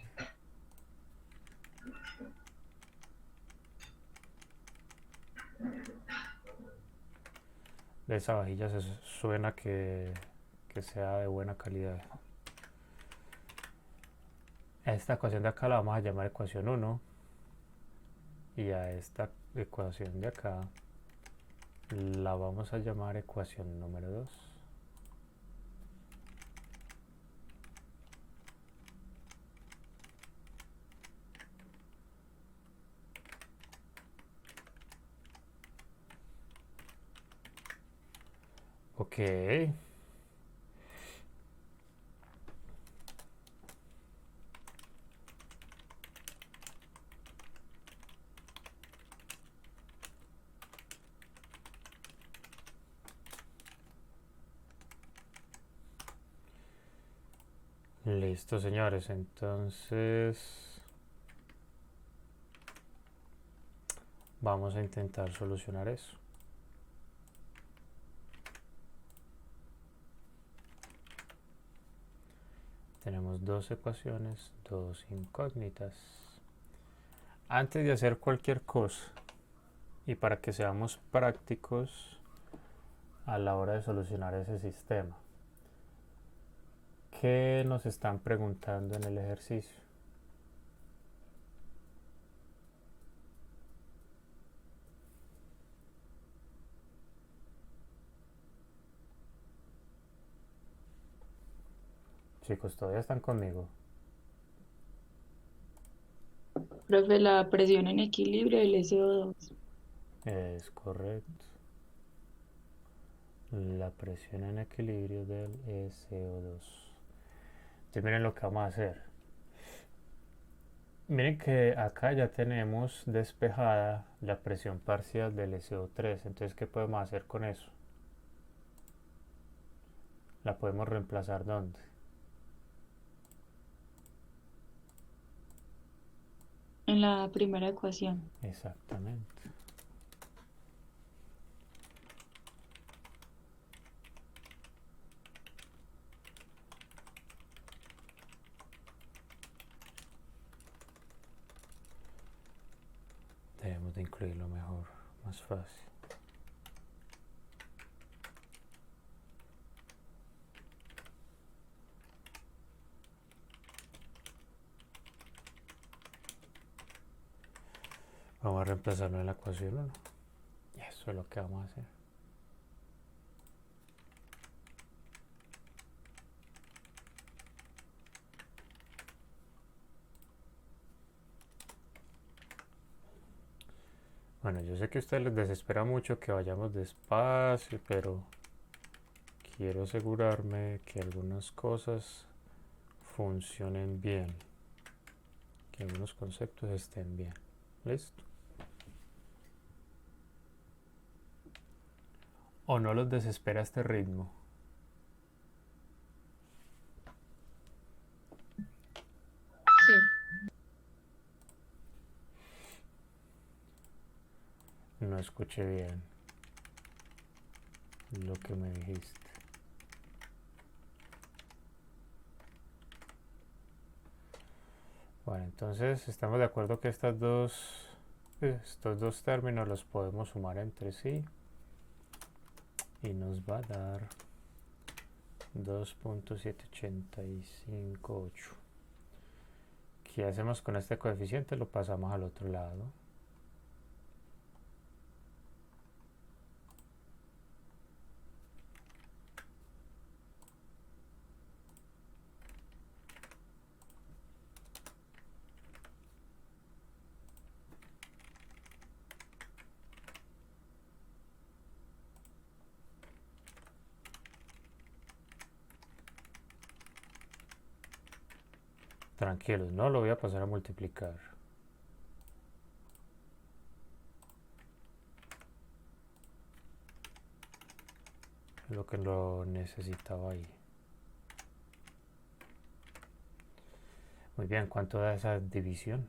esa vajilla se suena que sea de buena calidad. A esta ecuación de acá la vamos a llamar ecuación 1 y a esta ecuación de acá la vamos a llamar ecuación número 2. Ok. Listo, señores. Entonces vamos a intentar solucionar eso. Tenemos dos ecuaciones, dos incógnitas. Antes de hacer cualquier cosa, y para que seamos prácticos a la hora de solucionar ese sistema, ¿qué nos están preguntando en el ejercicio? Chicos, todavía están conmigo. Profe, la presión en equilibrio del SO2. Es correcto. La presión en equilibrio del SO2. Entonces miren lo que vamos a hacer. Miren que acá ya tenemos despejada la presión parcial del SO3. Entonces, ¿qué podemos hacer con eso? La podemos reemplazar ¿dónde? En la primera ecuación. Exactamente. Debemos de incluirlo mejor, más fácil. Vamos a reemplazarlo en la ecuación 1. Y eso es lo que vamos a hacer. Bueno, yo sé que a ustedes les desespera mucho que vayamos despacio, pero quiero asegurarme que algunas cosas funcionen bien, que algunos conceptos estén bien. ¿Listo? ¿O no los desespera este ritmo? Sí. No escuché bien lo que me dijiste. Bueno, entonces estamos de acuerdo que estos dos términos los podemos sumar entre sí y nos va a dar 2.7858. ¿Qué hacemos con este coeficiente? Lo pasamos al otro lado. Tranquilos, no lo voy a pasar a multiplicar. Lo que lo necesitaba ahí. Muy bien, ¿cuánto da esa división?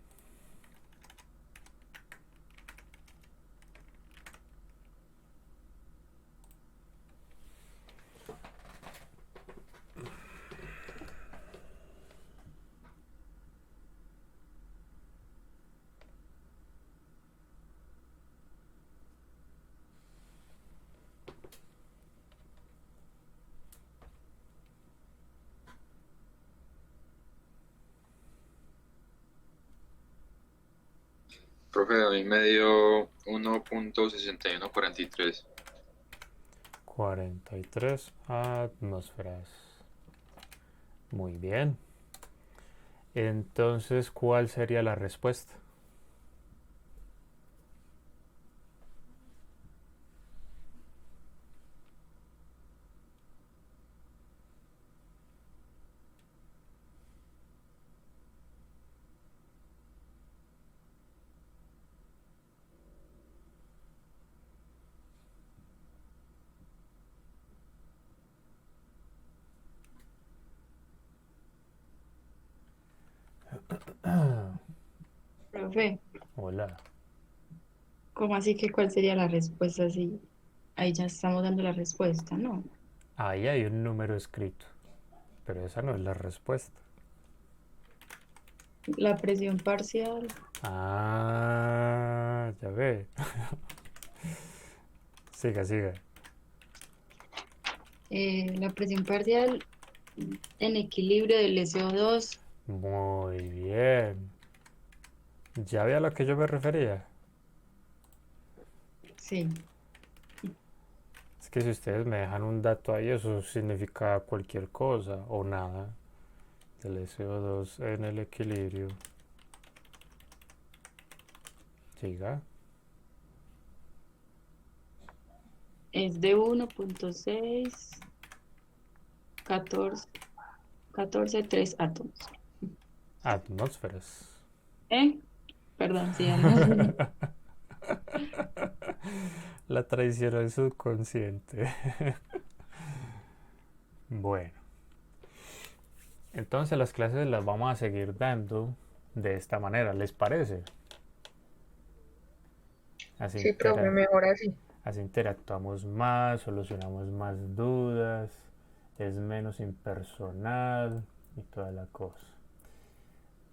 Profe, a mí me dio 1.6143. 43 atmósferas. Muy bien. Entonces, ¿cuál sería la respuesta? Profe, Hola. ¿cómo así que cuál sería la respuesta? Sí, ahí ya estamos dando la respuesta, ¿no? Ahí hay un número escrito, pero esa no es la respuesta. La presión parcial, Ya ve. Siga, siga. la presión parcial en equilibrio del SO2. Muy bien. ¿Ya ve a lo que yo me refería? Sí, Es que si ustedes me dejan un dato ahí, eso significa cualquier cosa o nada. El SO2 en el equilibrio. Siga. es de 1.6, 14, 3 átomos. Atmósferas. ¿Eh? Perdón, sí, algo. La traicionó el subconsciente. Bueno, entonces las clases las vamos a seguir dando de esta manera, ¿les parece? Así, Sí, profe, mejor así. así interactuamos más, solucionamos más dudas, es menos impersonal y toda la cosa.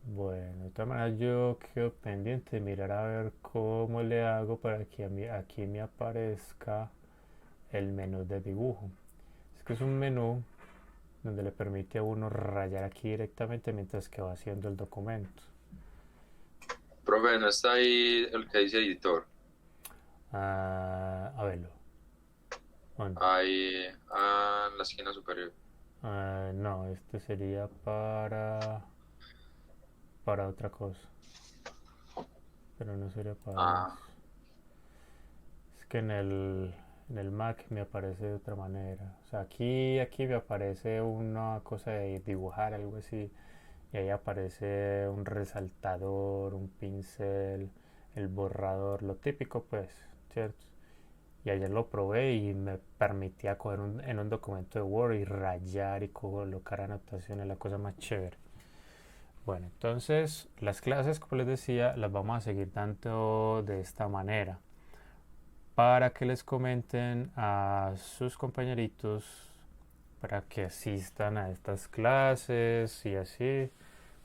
Bueno, de todas maneras yo quedo pendiente de mirar a ver cómo le hago para que aquí me aparezca el menú de dibujo. Es que es un menú donde le permite a uno rayar aquí directamente mientras que va haciendo el documento. Profe, no está ahí el que dice editor. A verlo. ¿Dónde? Ahí, en la esquina superior. No, este sería para otra cosa. Pero no sería para eso. Ah, Es que en el Mac me aparece de otra manera. O sea, aquí me aparece una cosa de dibujar, algo así. Y ahí aparece un resaltador, un pincel, el borrador, lo típico pues, ¿cierto? Y ayer lo probé y me permitía coger en un documento de Word y rayar y colocar anotaciones, la cosa más chévere. Bueno, entonces las clases, como les decía, las vamos a seguir dando de esta manera para que les comenten a sus compañeritos para que asistan a estas clases y así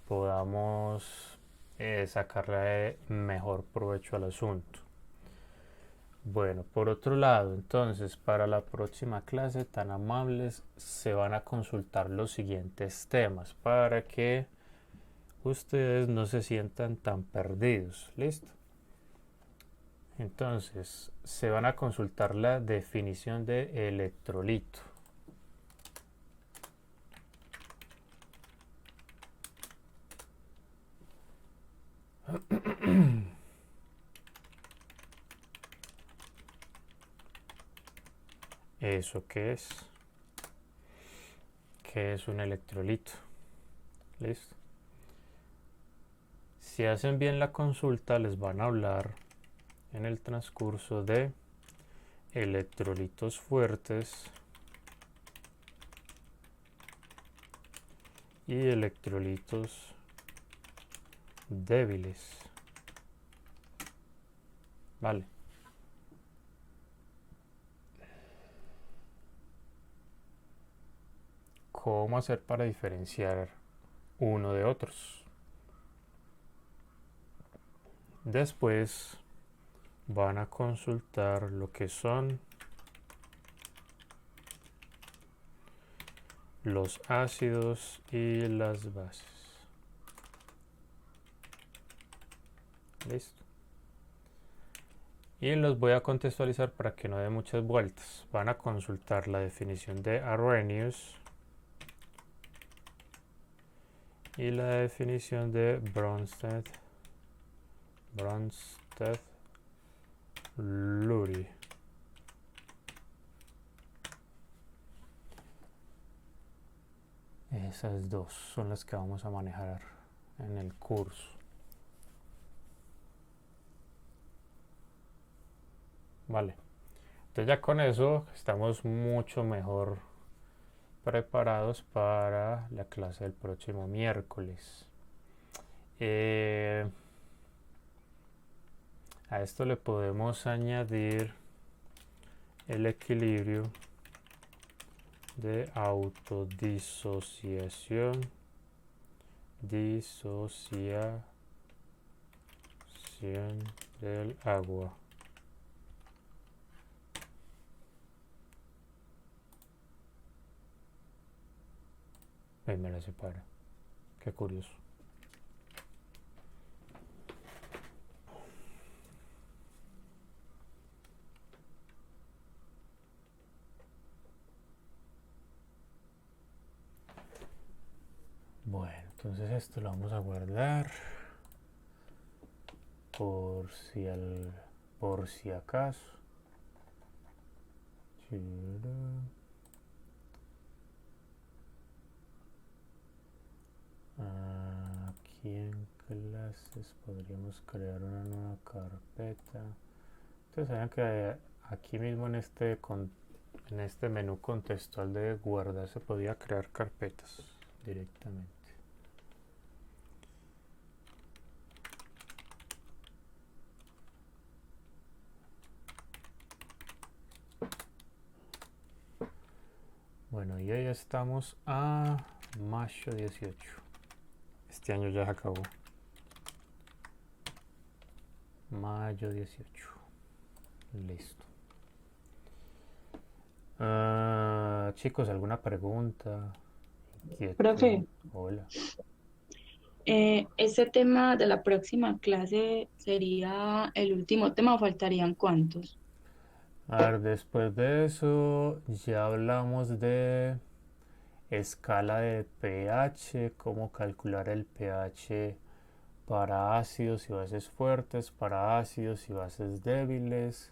podamos sacarle mejor provecho al asunto. Bueno, por otro lado, entonces, para la próxima clase, tan amables, se van a consultar los siguientes temas para que ustedes no se sientan tan perdidos. ¿Listo? Entonces, se van a consultar la definición de electrolito. ¿Eso qué es? ¿Qué es un electrolito? ¿Listo? Si hacen bien la consulta, les van a hablar en el transcurso de electrolitos fuertes y electrolitos débiles. Vale. ¿Cómo hacer para diferenciar uno de otros? Después van a consultar lo que son los ácidos y las bases. Listo. y los voy a contextualizar para que no dé muchas vueltas. Van a consultar la definición de Arrhenius y la definición de Bronsted-Lurey. Esas dos son las que vamos a manejar en el curso. Vale, entonces ya con eso estamos mucho mejor preparados para la clase del próximo miércoles. A esto le podemos añadir el equilibrio de autodisociación, del agua. Ahí me la separa. Qué curioso. Bueno, entonces esto lo vamos a guardar por si acaso. Aquí en clases podríamos crear una nueva carpeta. Ustedes saben que aquí mismo en este menú contextual de guardar se podía crear carpetas directamente. Bueno, y ahí estamos a mayo 18. Este año ya se acabó. Mayo 18. Listo. Chicos, ¿alguna pregunta? Inquietud. Profe, Hola. ¿este tema de la próxima clase sería el último tema o faltarían cuántos? A ver, después de eso ya hablamos de escala de pH, cómo calcular el pH para ácidos y bases fuertes, para ácidos y bases débiles,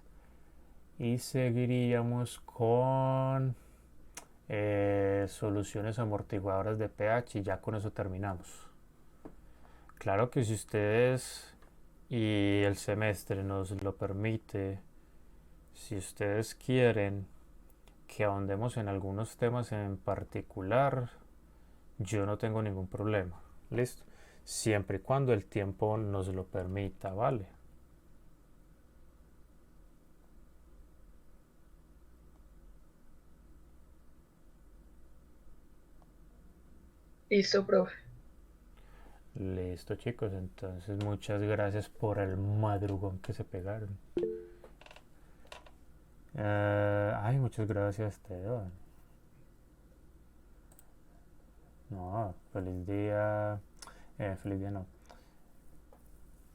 y seguiríamos con soluciones amortiguadoras de pH, y ya con eso terminamos. Claro que si ustedes y el semestre nos lo permite, si ustedes quieren que ahondemos en algunos temas en particular, yo no tengo ningún problema. ¿Listo? Siempre y cuando el tiempo nos lo permita, ¿vale? Listo, profe. Listo, chicos, entonces muchas gracias por el madrugón que se pegaron. Ay, muchas gracias, Esteban. No, feliz día. Feliz día no.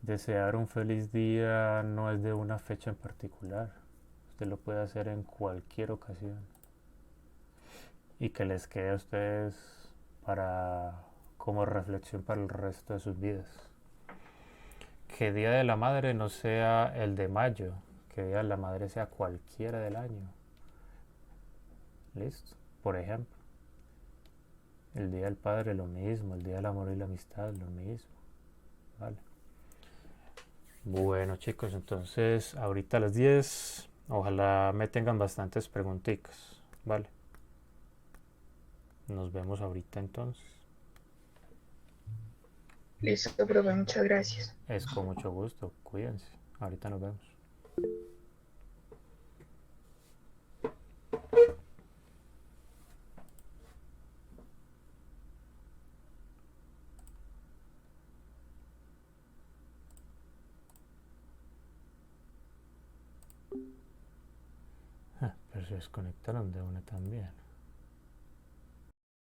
Desear un feliz día no es de una fecha en particular. Usted lo puede hacer en cualquier ocasión. Y que les quede a ustedes como reflexión para el resto de sus vidas. Que Día de la Madre no sea el de mayo, que Día de la Madre sea cualquiera del año. ¿Listo? Por ejemplo, el Día del Padre lo mismo, el Día del Amor y la Amistad lo mismo. ¿Vale? Bueno, chicos, entonces ahorita a las 10, ojalá me tengan bastantes preguntitas. ¿Vale? Nos vemos ahorita entonces. Listo, profe, muchas gracias. Es con mucho gusto, cuídense. Ahorita nos vemos. Pero se desconectaron de una también.